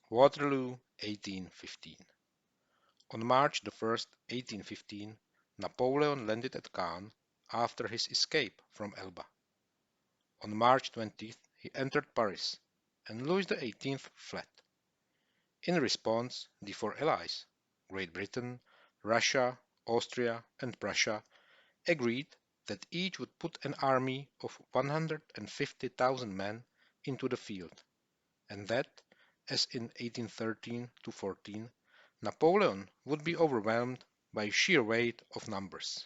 Waterloo, 1815. On March the 1st, 1815, Napoleon landed at Caen after his escape from Elba. On March 20th, he entered Paris, and Louis XVIII fled. In response, the four allies, Great Britain, Russia, Austria, and Prussia, agreed that each would put an army of 150,000 men into the field, and that, as in 1813–14, Napoleon would be overwhelmed by sheer weight of numbers.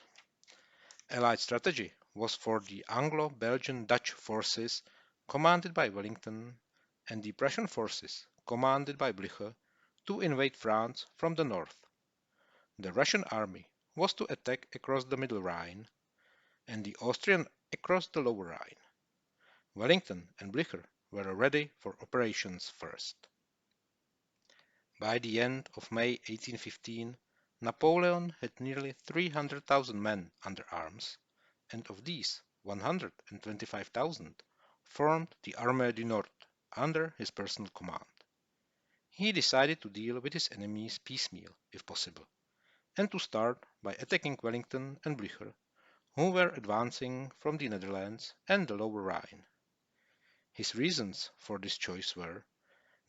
Allied strategy was for the Anglo-Belgian-Dutch forces commanded by Wellington and the Prussian forces commanded by Blucher to invade France from the north. The Russian army was to attack across the Middle Rhine, and the Austrian across the Lower Rhine. Wellington and Blucher were ready for operations first. By the end of May 1815, Napoleon had nearly 300,000 men under arms, and of these 125,000 formed the Armée du Nord under his personal command. He decided to deal with his enemies piecemeal, if possible, and to start by attacking Wellington and Blucher, who were advancing from the Netherlands and the Lower Rhine. His reasons for this choice were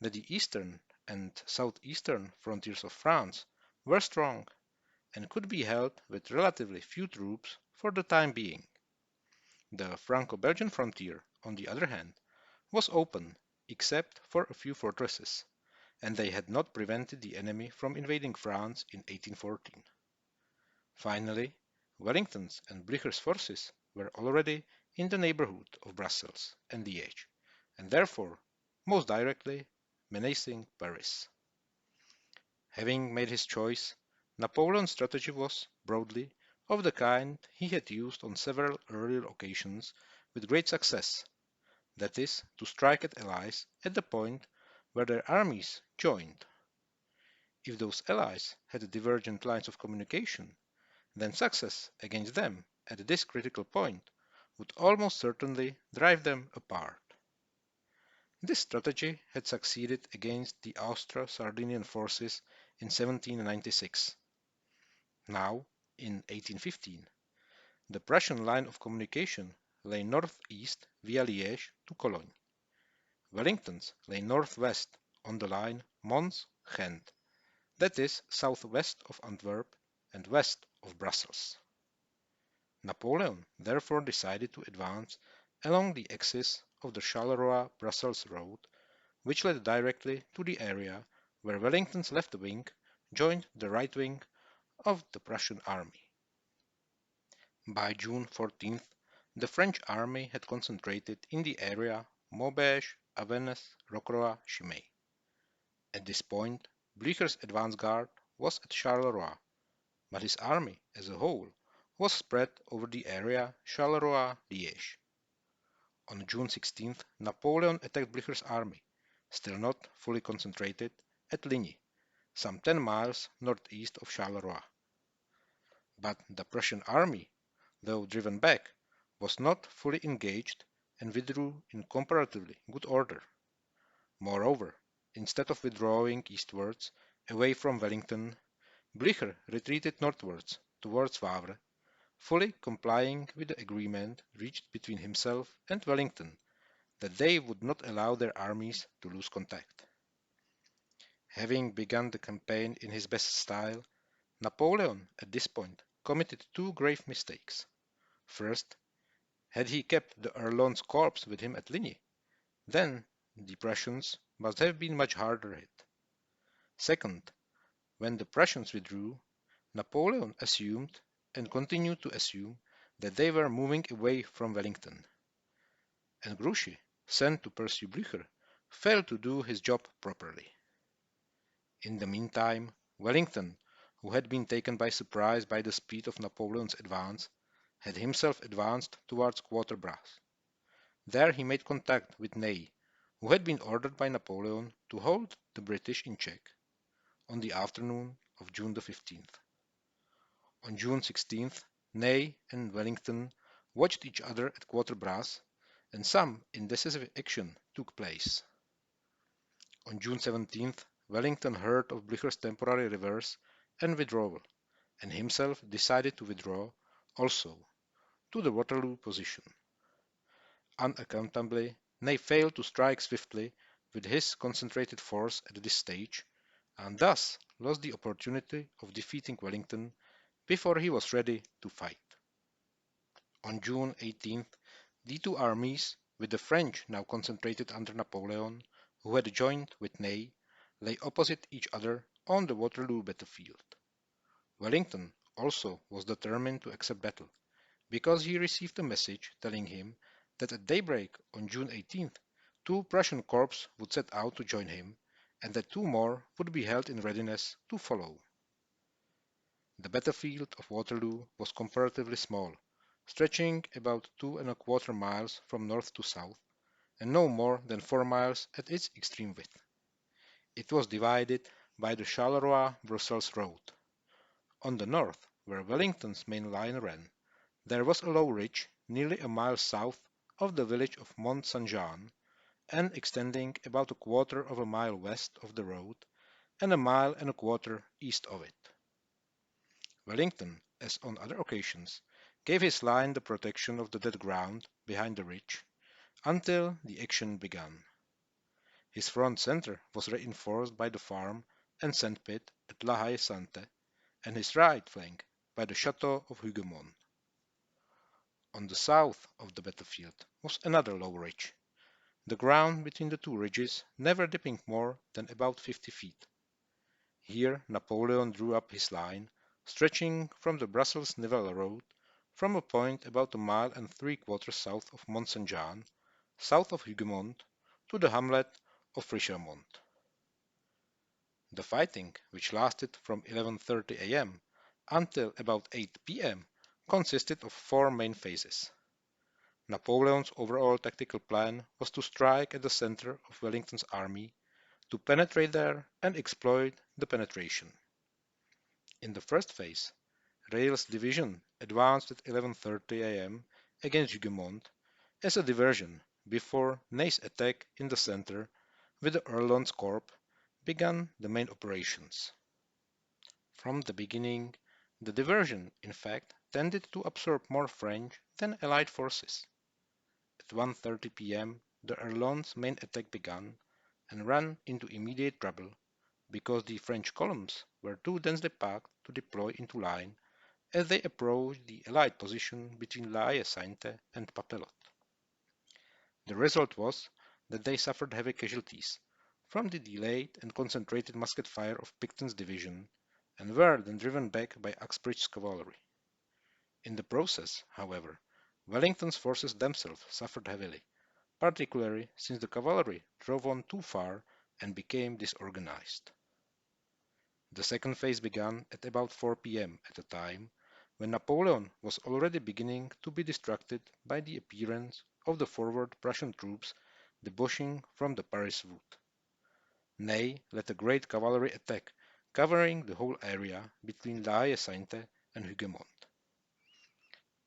that the eastern and southeastern frontiers of France were strong and could be held with relatively few troops for the time being. The Franco-Belgian frontier, on the other hand, was open except for a few fortresses, and they had not prevented the enemy from invading France in 1814. Finally, Wellington's and Blucher's forces were already in the neighborhood of Brussels and Liège, and therefore most directly menacing Paris. Having made his choice, Napoleon's strategy was, broadly, of the kind he had used on several earlier occasions with great success, that is, to strike at allies at the point where their armies joined. If those allies had divergent lines of communication, then success against them at this critical point would almost certainly drive them apart. This strategy had succeeded against the Austro-Sardinian forces in 1796. Now, in 1815, the Prussian line of communication lay northeast via Liège to Cologne. Wellington's lay northwest on the line Mons-Ghent, that is southwest of Antwerp and west of Brussels. Napoleon therefore decided to advance along the axis of the Charleroi-Brussels road, which led directly to the area where Wellington's left wing joined the right wing of the Prussian army. By June 14th, the French army had concentrated in the area Maubeuge, Avesnes, Rocroi, Chimay. At this point, Blucher's advance guard was at Charleroi, but his army as a whole was spread over the area Charleroi-Liège. On June 16th, Napoleon attacked Blucher's army, still not fully concentrated, at Ligny, some 10 miles northeast of Charleroi. But the Prussian army, though driven back, was not fully engaged and withdrew in comparatively good order. Moreover, instead of withdrawing eastwards, away from Wellington, Blucher retreated northwards towards Wavre, fully complying with the agreement reached between himself and Wellington that they would not allow their armies to lose contact. Having begun the campaign in his best style, Napoleon at this point committed two grave mistakes. First, had he kept the Erlon's corps with him at Ligny, then the Prussians must have been much harder hit. Second, when the Prussians withdrew, Napoleon assumed and continued to assume that they were moving away from Wellington, and Grouchy, sent to pursue Blucher, failed to do his job properly. In the meantime, Wellington, who had been taken by surprise by the speed of Napoleon's advance, had himself advanced towards Quatre-Bras. There he made contact with Ney, who had been ordered by Napoleon to hold the British in check, on the afternoon of June 15th. On June 16th, Ney and Wellington watched each other at Quatre-Bras, and some indecisive action took place. On June 17th, Wellington heard of Blücher's temporary reverse and withdrawal, and himself decided to withdraw also to the Waterloo position. Unaccountably, Ney failed to strike swiftly with his concentrated force at this stage, and thus lost the opportunity of defeating Wellington before he was ready to fight. On June 18th, the two armies, with the French now concentrated under Napoleon, who had joined with Ney, lay opposite each other on the Waterloo battlefield. Wellington also was determined to accept battle, because he received a message telling him that at daybreak on June 18th, two Prussian corps would set out to join him, and that two more would be held in readiness to follow. The battlefield of Waterloo was comparatively small, stretching about 2¼ miles from north to south, and no more than 4 miles at its extreme width. It was divided by the Charleroi-Brussels road. On the north, where Wellington's main line ran, there was a low ridge nearly a mile south of the village of Mont Saint-Jean, and extending about 1/4 mile west of the road, and 1¼ mile east of it. Wellington, as on other occasions, gave his line the protection of the dead ground behind the ridge, until the action began. His front centre was reinforced by the farm and sandpit at La Haie-Sainte, and his right flank by the chateau of Hougoumont. On the south of the battlefield was another low ridge, the ground between the two ridges never dipping more than about 50 feet. Here Napoleon drew up his line, stretching from the Brussels-Nivelles road from a point about 1¾ miles south of Mont Saint-Jean, south of Hougoumont, to the hamlet of Frischemont. The fighting, which lasted from 11:30 a.m. until about 8 p.m., consisted of 4 main phases. Napoleon's overall tactical plan was to strike at the center of Wellington's army, to penetrate there and exploit the penetration. In the first phase, Reille's division advanced at 11:30 a.m. against Hougoumont as a diversion before Ney's attack in the center with the Erlon's corps began the main operations. From the beginning, the diversion, in fact, tended to absorb more French than Allied forces. At 1:30 p.m. the Erlon's main attack began and ran into immediate trouble because the French columns were too densely packed to deploy into line as they approached the Allied position between La Haie-Sainte and Papelotte. The result was that they suffered heavy casualties from the delayed and concentrated musket fire of Picton's division, and were then driven back by Uxbridge's cavalry. In the process, however, Wellington's forces themselves suffered heavily, particularly since the cavalry drove on too far and became disorganized. The second phase began at about 4 p.m. at a time when Napoleon was already beginning to be distracted by the appearance of the forward Prussian troops debouching from the Paris wood. Ney led a great cavalry attack covering the whole area between La Haie-Sainte and Hougoumont.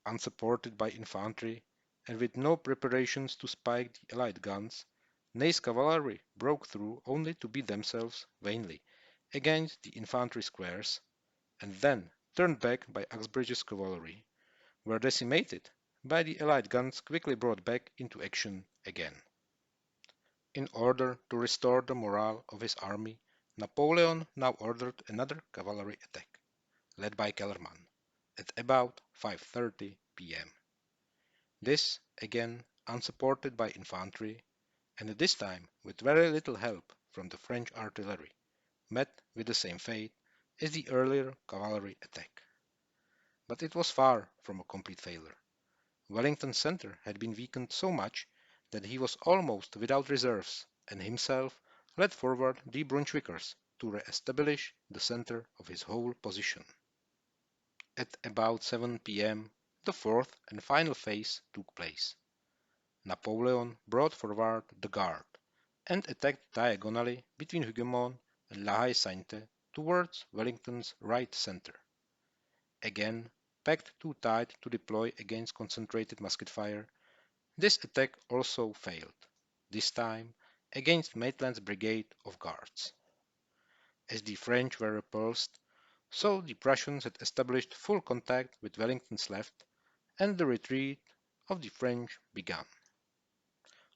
Unsupported by infantry, and with no preparations to spike the Allied guns, Ney's cavalry broke through only to beat themselves vainly against the infantry squares, and then, turned back by Uxbridge's cavalry, were decimated by the Allied guns quickly brought back into action again. In order to restore the morale of his army, Napoleon now ordered another cavalry attack, led by Kellerman, at about 5:30 p.m. This, again, unsupported by infantry, and this time with very little help from the French artillery, met with the same fate as the earlier cavalry attack. But it was far from a complete failure. Wellington's center had been weakened so much that he was almost without reserves, and himself led forward the Brunswickers to re-establish the center of his whole position. At about 7 p.m. the fourth and final phase took place. Napoleon brought forward the guard and attacked diagonally between Hougoumont and La Haie-Sainte towards Wellington's right center. Again, packed too tight to deploy against concentrated musket fire, this attack also failed, this time against Maitland's brigade of guards. As the French were repulsed, so the Prussians had established full contact with Wellington's left, and the retreat of the French began.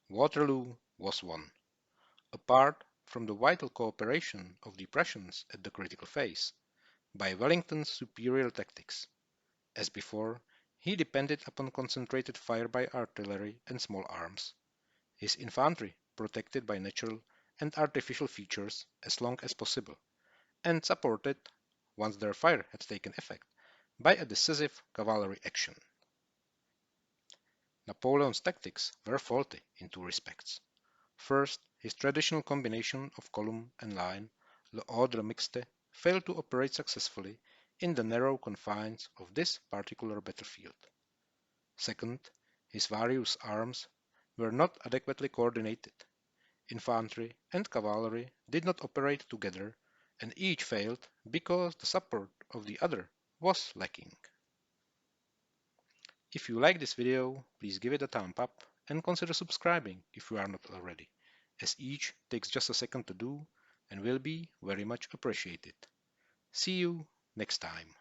Waterloo was won. Apart from the vital cooperation of the Prussians at the critical phase, by Wellington's superior tactics. As before, he depended upon concentrated fire by artillery and small arms, his infantry protected by natural and artificial features as long as possible, and supported, once their fire had taken effect, by a decisive cavalry action. Napoleon's tactics were faulty in two respects. First, his traditional combination of column and line, l'ordre mixte, failed to operate successfully in the narrow confines of this particular battlefield. Second, his various arms were not adequately coordinated. Infantry and cavalry did not operate together, and each failed because the support of the other was lacking. If you like this video, please give it a thumb up and consider subscribing if you are not already, as each takes just a second to do and will be very much appreciated. See you next time.